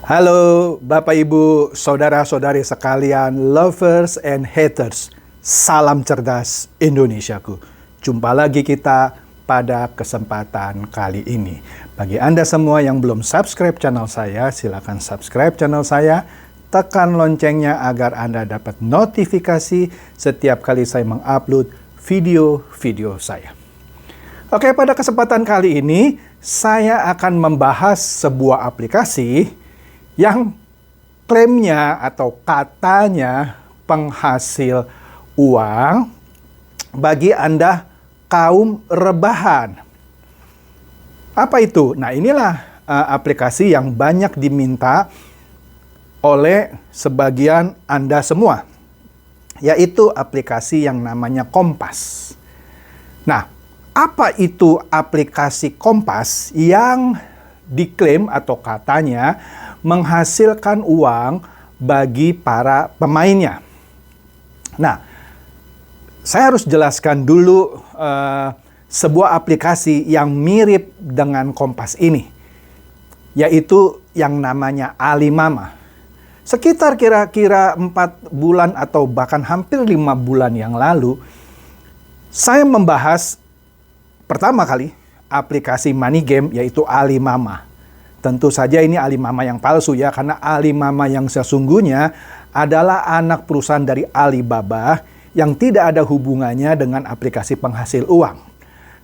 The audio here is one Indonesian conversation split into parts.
Halo Bapak Ibu, saudara-saudari sekalian, lovers and haters. Salam cerdas Indonesiaku. Jumpa lagi kita pada kesempatan kali ini. Bagi Anda semua yang belum subscribe channel saya, silakan subscribe channel saya. Tekan loncengnya agar Anda dapat notifikasi setiap kali saya mengupload video-video saya. Oke, pada kesempatan kali ini saya akan membahas sebuah aplikasi yang klaimnya atau katanya penghasil uang bagi Anda kaum rebahan. Apa itu? Nah, inilah aplikasi yang banyak diminta oleh sebagian Anda semua, yaitu aplikasi yang namanya Kompas. Nah, apa itu aplikasi Kompas yang diklaim atau katanya menghasilkan uang bagi para pemainnya? Nah, saya harus jelaskan dulu sebuah aplikasi yang mirip dengan Kompas ini, yaitu yang namanya Alimama. Sekitar kira-kira 4 bulan atau bahkan hampir 5 bulan yang lalu, saya membahas pertama kali aplikasi money game yaitu Alimama. Tentu saja ini Alimama yang palsu ya, karena Alimama yang sesungguhnya adalah anak perusahaan dari Alibaba yang tidak ada hubungannya dengan aplikasi penghasil uang.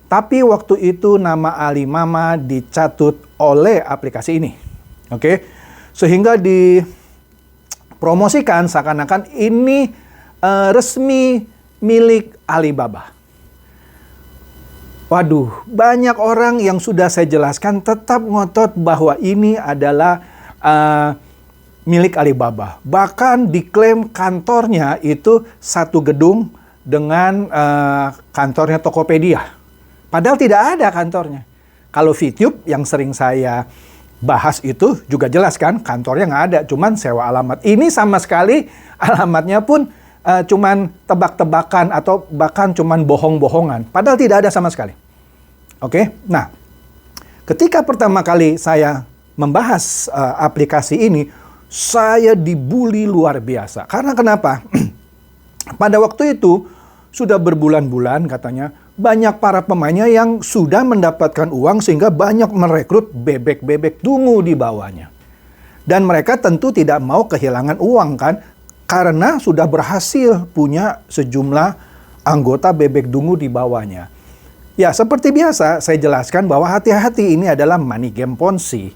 Tapi waktu itu nama Alimama dicatut oleh aplikasi ini. Oke? Sehingga dipromosikan seakan-akan ini resmi milik Alibaba. Waduh, banyak orang yang sudah saya jelaskan tetap ngotot bahwa ini adalah milik Alibaba. Bahkan diklaim kantornya itu satu gedung dengan kantornya Tokopedia. Padahal tidak ada kantornya. Kalau VTube yang sering saya bahas itu juga jelas kan, kantornya nggak ada, cuman sewa alamat. Ini sama sekali alamatnya pun cuman tebak-tebakan atau bahkan cuman bohong-bohongan. Padahal tidak ada sama sekali. Oke, nah ketika pertama kali saya membahas aplikasi ini, saya dibully luar biasa. Karena kenapa? Pada waktu itu sudah berbulan-bulan katanya banyak para pemainnya yang sudah mendapatkan uang sehingga banyak merekrut bebek-bebek dungu di bawahnya. Dan mereka tentu tidak mau kehilangan uang kan, karena sudah berhasil punya sejumlah anggota bebek dungu di bawahnya. Ya, seperti biasa saya jelaskan bahwa hati-hati, ini adalah money game Ponzi.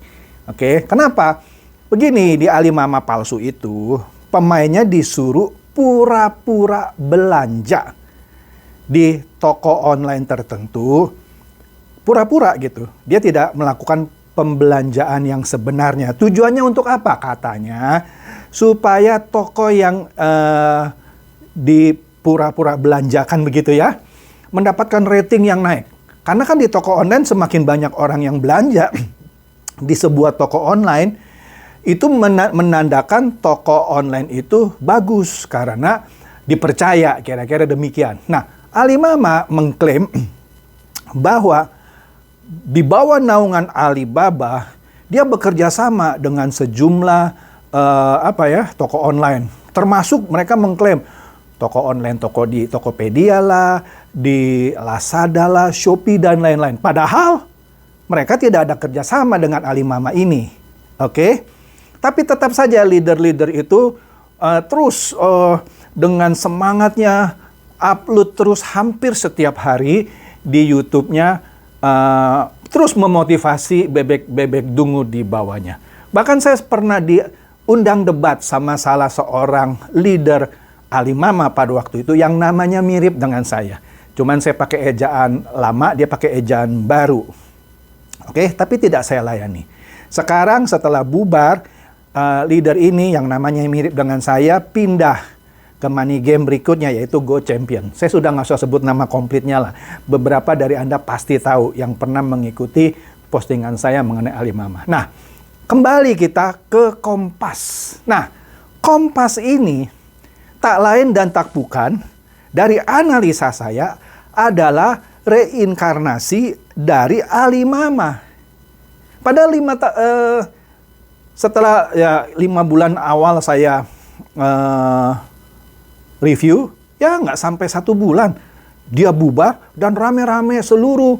Oke, kenapa? Begini, di Alimama palsu itu, pemainnya disuruh pura-pura belanja di toko online tertentu. Pura-pura gitu. Dia tidak melakukan pembelanjaan yang sebenarnya. Tujuannya untuk apa? Katanya, supaya toko yang dipura-pura belanjakan begitu ya, mendapatkan rating yang naik. Karena kan di toko online semakin banyak orang yang belanja di sebuah toko online, itu menandakan toko online itu bagus karena dipercaya, kira-kira demikian. Nah, Alimama mengklaim bahwa di bawah naungan Alibaba, dia bekerja sama dengan sejumlah toko online. Termasuk mereka mengklaim toko online, toko di Tokopedia lah, di Lazada lah, Shopee dan lain-lain. Padahal mereka tidak ada kerjasama dengan Alimama ini. Oke? Tapi tetap saja leader-leader itu terus dengan semangatnya upload terus hampir setiap hari di YouTube-nya, terus memotivasi bebek-bebek dungu di bawahnya. Bahkan saya pernah diundang debat sama salah seorang leader Alimama pada waktu itu yang namanya mirip dengan saya. Cuman saya pakai ejaan lama, dia pakai ejaan baru. Oke, tapi tidak saya layani. Sekarang setelah bubar, leader ini yang namanya mirip dengan saya pindah ke money game berikutnya, yaitu Go Champion. Saya sudah nggak usah sebut nama komplitnya lah. Beberapa dari Anda pasti tahu yang pernah mengikuti postingan saya mengenai Alimama. Nah, kembali kita ke Kompas. Nah, Kompas ini tak lain dan tak bukan, dari analisa saya, adalah reinkarnasi dari Alimama. Padahal Setelah ya 5 bulan awal saya review, ya nggak sampai 1 bulan dia bubar dan rame-rame seluruh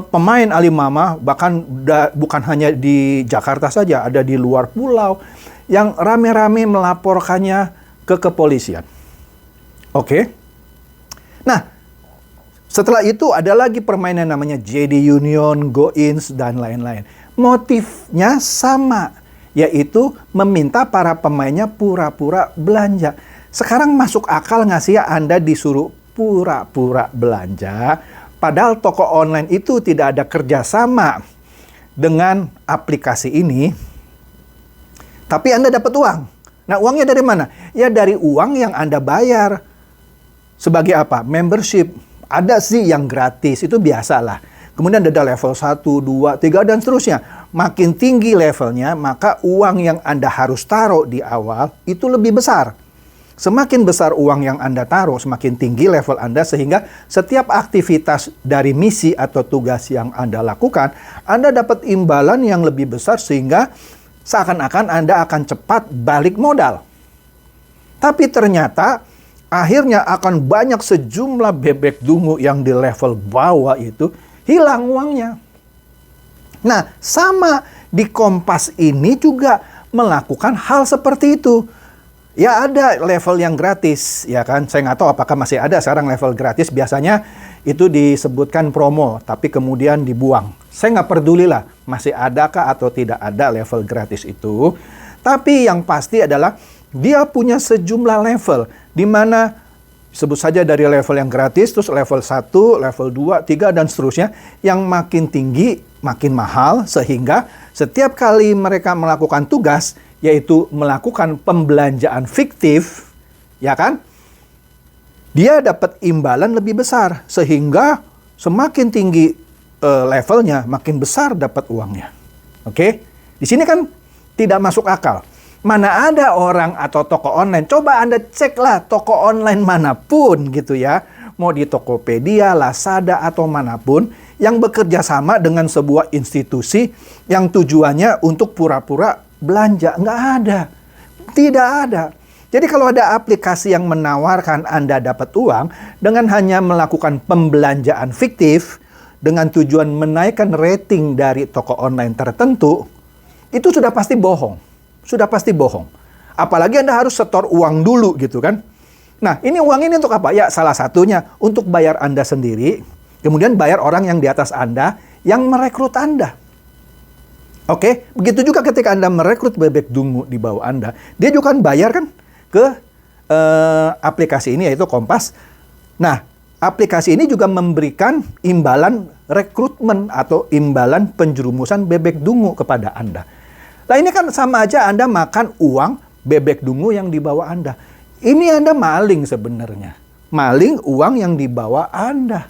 pemain Alimama, bahkan bukan hanya di Jakarta saja, ada di luar pulau yang rame-rame melaporkannya ke kepolisian. Oke. Nah, setelah itu ada lagi permainan namanya JD Union, Goins, dan lain-lain. Motifnya sama, yaitu meminta para pemainnya pura-pura belanja. Sekarang masuk akal nggak sih ya Anda disuruh pura-pura belanja, padahal toko online itu tidak ada kerjasama dengan aplikasi ini, tapi Anda dapat uang. Nah, uangnya dari mana? Ya dari uang yang Anda bayar. Sebagai apa? Membership. Ada sih yang gratis, itu biasalah. Kemudian ada level 1, 2, 3, dan seterusnya. Makin tinggi levelnya, maka uang yang Anda harus taruh di awal itu lebih besar. Semakin besar uang yang Anda taruh, semakin tinggi level Anda, sehingga setiap aktivitas dari misi atau tugas yang Anda lakukan, Anda dapat imbalan yang lebih besar, sehingga seakan-akan Anda akan cepat balik modal. Tapi ternyata akhirnya akan banyak sejumlah bebek dungu yang di level bawah itu hilang uangnya. Nah, sama di Kompas ini juga melakukan hal seperti itu. Ya ada level yang gratis, ya kan? Saya nggak tahu apakah masih ada sekarang level gratis. Biasanya itu disebutkan promo, tapi kemudian dibuang. Saya nggak peduli lah, masih adakah atau tidak ada level gratis itu. Tapi yang pasti adalah dia punya sejumlah level, di mana sebut saja dari level yang gratis, terus level 1, level 2, 3, dan seterusnya. Yang makin tinggi, makin mahal, sehingga setiap kali mereka melakukan tugas, yaitu melakukan pembelanjaan fiktif, ya kan? Dia dapat imbalan lebih besar, sehingga semakin tinggi levelnya, makin besar dapat uangnya. Oke? Di sini kan tidak masuk akal. Mana ada orang atau toko online, coba Anda ceklah toko online manapun gitu ya, mau di Tokopedia, Lazada, atau manapun, yang bekerja sama dengan sebuah institusi yang tujuannya untuk pura-pura belanja. Nggak ada. Tidak ada. Jadi kalau ada aplikasi yang menawarkan Anda dapat uang dengan hanya melakukan pembelanjaan fiktif, dengan tujuan menaikkan rating dari toko online tertentu, itu sudah pasti bohong. Sudah pasti bohong. Apalagi Anda harus setor uang dulu gitu kan. Nah, ini uang ini untuk apa? Ya, salah satunya untuk bayar Anda sendiri, kemudian bayar orang yang di atas Anda yang merekrut Anda. Oke, begitu juga ketika Anda merekrut bebek dungu di bawah Anda, dia juga kan bayar kan ke aplikasi ini, yaitu Kompas. Nah, aplikasi ini juga memberikan imbalan rekrutmen atau imbalan penjerumusan bebek dungu kepada Anda. Nah, ini kan sama aja Anda makan uang bebek dungu yang dibawa Anda. Ini Anda maling sebenarnya. Maling uang yang dibawa Anda.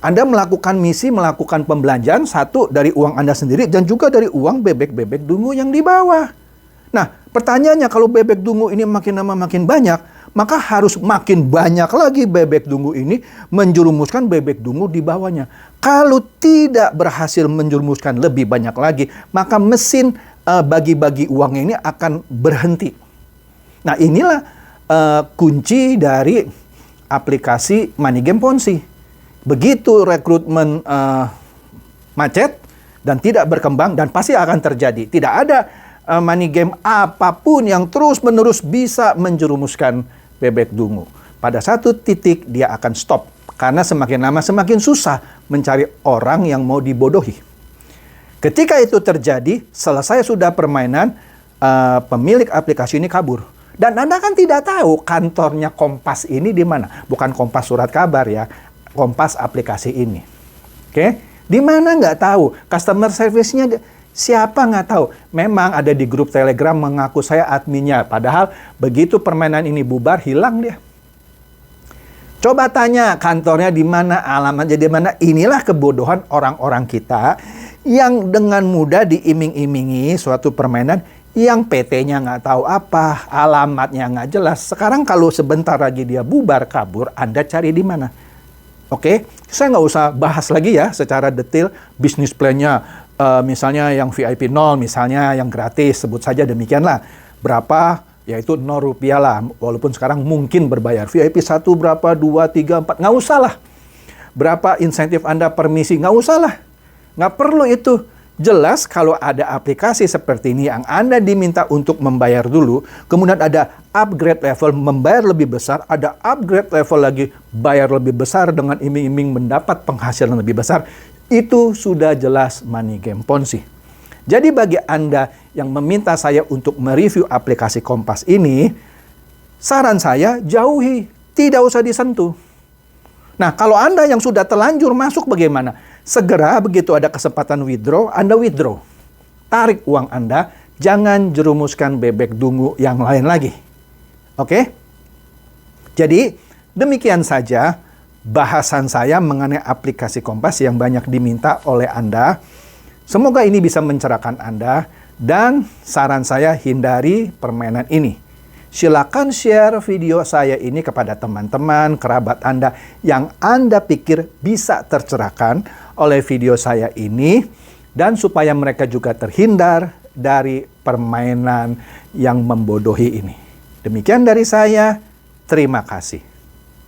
Anda melakukan misi, melakukan pembelanjaan, satu dari uang Anda sendiri dan juga dari uang bebek-bebek dungu yang dibawa. Nah, pertanyaannya kalau bebek dungu ini makin lama makin banyak, maka harus makin banyak lagi bebek dungu ini menjerumuskan bebek dungu di bawahnya. Kalau tidak berhasil menjerumuskan lebih banyak lagi, maka mesin bagi-bagi uangnya ini akan berhenti. Nah, inilah kunci dari aplikasi money game Ponzi. Begitu rekrutmen macet dan tidak berkembang, dan pasti akan terjadi. Tidak ada money game apapun yang terus-menerus bisa menjerumuskan bebek dungu. Pada satu titik dia akan stop. Karena semakin lama semakin susah mencari orang yang mau dibodohi. Ketika itu terjadi, selesai sudah permainan, pemilik aplikasi ini kabur. Dan Anda kan tidak tahu kantornya Kompas ini di mana. Bukan Kompas surat kabar ya, Kompas aplikasi ini. Oke? Di mana nggak tahu. Customer service-nya siapa nggak tahu. Memang ada di grup Telegram mengaku saya adminnya. Padahal begitu permainan ini bubar, hilang dia. Coba tanya kantornya di mana, alamatnya di mana. Inilah kebodohan orang-orang kita yang dengan mudah diiming-imingi suatu permainan yang PT-nya nggak tahu apa, alamatnya nggak jelas. Sekarang kalau sebentar lagi dia bubar, kabur, Anda cari di mana? Oke, saya nggak usah bahas lagi ya secara detail bisnis plan-nya, misalnya yang VIP 0, misalnya yang gratis, sebut saja demikianlah. Berapa? Yaitu 0 rupiah lah, walaupun sekarang mungkin berbayar. VIP 1 berapa, 2, 3, 4, nggak usah lah. Berapa insentif Anda per misi, nggak usah lah. Nggak perlu itu. Jelas kalau ada aplikasi seperti ini yang Anda diminta untuk membayar dulu, kemudian ada upgrade level membayar lebih besar, ada upgrade level lagi bayar lebih besar dengan iming-iming mendapat penghasilan lebih besar, itu sudah jelas money game Ponzi. Jadi bagi Anda yang meminta saya untuk mereview aplikasi Kompas ini, saran saya jauhi, tidak usah disentuh. Nah, kalau Anda yang sudah terlanjur masuk bagaimana? Segera begitu ada kesempatan withdraw, Anda withdraw. Tarik uang Anda, jangan jerumuskan bebek dungu yang lain lagi. Oke? Jadi, demikian saja bahasan saya mengenai aplikasi Kompas yang banyak diminta oleh Anda. Semoga ini bisa mencerahkan Anda, dan saran saya hindari permainan ini. Silakan share video saya ini kepada teman-teman, kerabat Anda yang Anda pikir bisa tercerahkan oleh video saya ini, dan supaya mereka juga terhindar dari permainan yang membodohi ini. Demikian dari saya, terima kasih.